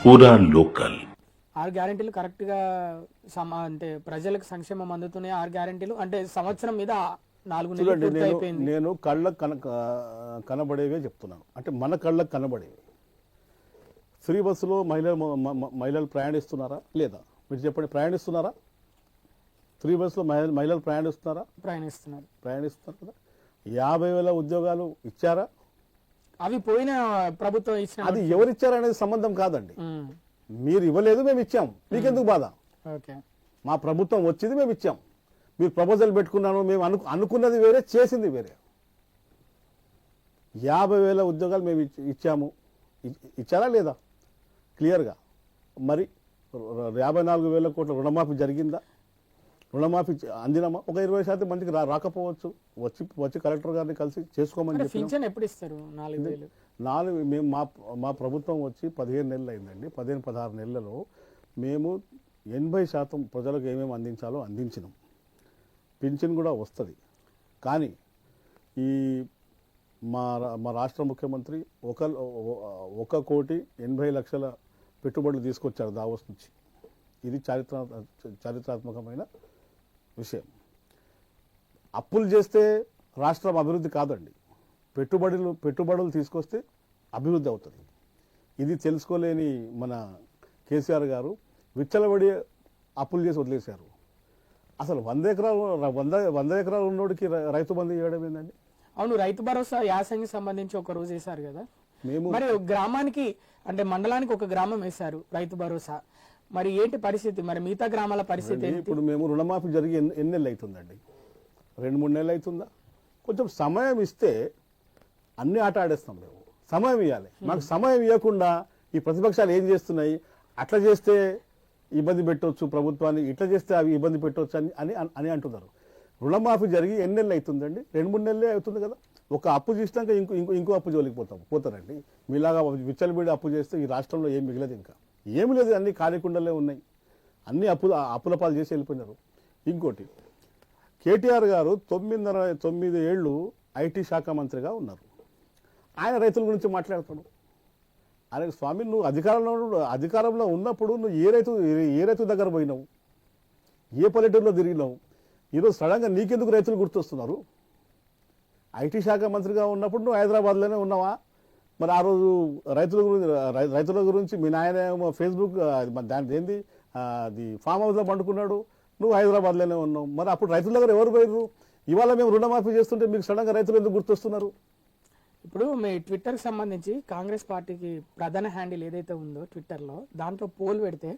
పూరా లోకల్ 6 గ్యారెంటీలు కరెక్ట్ గా అంటే ప్రజలకు సంక్షేమం అందుతున్నాయి. 6 గ్యారెంటీలు అంటే సంవత్సరం మీద 4 నెలలు పూర్తి అయిపోయింది. నేను కళ్ళకు కనబడేవే చెప్తున్నాను, అంటే మన కళ్ళకు కనబడేవి. ఫ్రీ బస్సులో మహిళలు ప్రయాణిస్తున్నారా లేదా? మీరు చెప్పండి, ప్రయాణిస్తున్నారా? ఫ్రీ బస్సులో మహిళలు ప్రయాణిస్తున్నారా? ప్రయాణిస్తున్నారు కదా. 50,000 ఉద్యోగాలు ఇచ్చారా? అవి పోయిన ప్రభుత్వం ఇచ్చిన, అది ఎవరు ఇచ్చారనేది సంబంధం కాదండి. మీరు ఇవ్వలేదు, మేము ఇచ్చాం, మీకెందుకు బాధ? మా ప్రభుత్వం వచ్చింది, మేము ఇచ్చాం. మీరు ప్రపోజల్ పెట్టుకున్నాను, మేము అనుకున్నది వేరే, చేసింది వేరే. 50,000 ఉద్యోగాలు మేము ఇచ్చాము, ఇచ్చారా లేదా? క్లియర్గా. మరి 54,000 కోట్ల రుణమాఫీ జరిగిందా? రుణమాఫీ అందినమా? ఒక 20% మందికి రాకపోవచ్చు. వచ్చి కలెక్టర్ గారిని కలిసి చేసుకోమని చెప్పి. ఎప్పుడు ఇస్తారు? 4 మేము మా ప్రభుత్వం వచ్చి 15 నెలలు అయిందండి. 15-16 నెలలలో మేము 80% ప్రజలకు ఏమేమి అందించాలో అందించినాం. పింఛన్ కూడా వస్తుంది. కానీ ఈ మా రాష్ట్ర ముఖ్యమంత్రి 1,80,00,000 పెట్టుబడులు తీసుకొచ్చారు దావోస్ నుంచి. ఇది చారిత్రాత్మకమైన విషయం. అప్పులు చేస్తే రాష్ట్రం అభివృద్ధి కాదండి. పెట్టుబడులు తీసుకొస్తే అభివృద్ధి అవుతుంది. ఇది తెలుసుకోలేని మన కేసీఆర్ గారు విచ్చలబడి అప్పులు చేసి వదిలేశారు. అసలు 100 ఎకరాలు ఉన్నోడికి రైతు బంధు ఇవ్వడం ఏందండి? అవును, రైతు భరోసా యాసంగి సంబంధించి ఒక రోజు వేశారు కదా. మరి గ్రామానికి అంటే మండలానికి ఒక గ్రామం వేశారు రైతు భరోసా. మరి ఏంటి పరిస్థితి? మరి మిగతా గ్రామాల పరిస్థితి? ఇప్పుడు మేము రుణమాఫీ జరిగి ఎన్ని నెలలు అవుతుందండి? 2-3 నెలలు అవుతుందా? కొంచెం సమయం ఇస్తే అన్ని ఆట ఆడేస్తాం. మేము సమయం ఇవ్వాలి. మాకు సమయం ఇవ్వకుండా ఈ ప్రతిపక్షాలు ఏం చేస్తున్నాయి, అట్లా చేస్తే ఇబ్బంది పెట్టవచ్చు ప్రభుత్వాన్ని, ఇట్లా చేస్తే అవి ఇబ్బంది పెట్టవచ్చు అని అంటున్నారు. రుణమాఫీ జరిగి ఎన్ని నెలలు అవుతుందండి? 2-3 నెలలే అవుతుంది కదా. ఒక అప్పు చేసినాక ఇంకో అప్పు జోలికి పోతారండి. మీలాగా విచ్చలబీడి అప్పు చేస్తే ఈ రాష్ట్రంలో ఏం మిగలదు. ఇంకా ఏమి లేదు, అన్ని ఖాళీకుండలే ఉన్నాయి. అన్ని అప్పుల పాలు చేసి వెళ్ళిపోయినారు. ఇంకోటి, కేటీఆర్ గారు 9 ఏళ్ళు ఐటీ శాఖ మంత్రిగా ఉన్నారు. ఆయన రైతుల గురించి మాట్లాడతాడు. ఆయన స్వామి, నువ్వు అధికారంలో ఉన్నప్పుడు నువ్వు ఏ రైతు దగ్గర పోయినావు, ఏ పల్లెటూరులో తిరిగినావు? ఈరోజు సడన్గా నీకెందుకు రైతులు గుర్తొస్తున్నారు? ఐటీ శాఖ మంత్రిగా ఉన్నప్పుడు నువ్వు హైదరాబాద్లోనే ఉన్నావా? మరి ఆ రోజు రైతుల గురించి మీ నాయన ఫేస్బుక్ దాని ఏంది అది ఫామ్ హౌస్లో పండుకున్నాడు, నువ్వు హైదరాబాద్లోనే ఉన్నావు. మరి అప్పుడు రైతుల దగ్గర ఎవరు పోయారు? ఇవాళ మేము రుణమాఫీ చేస్తుంటే మీకు సడన్గా రైతులు ఎందుకు గుర్తొస్తున్నారు? ఇప్పుడు మీ ట్విట్టర్కి సంబంధించి కాంగ్రెస్ పార్టీకి ప్రధాన హ్యాండిల్ ఏదైతే ఉందో ట్విట్టర్లో, దాంట్లో పోల్ పెడితే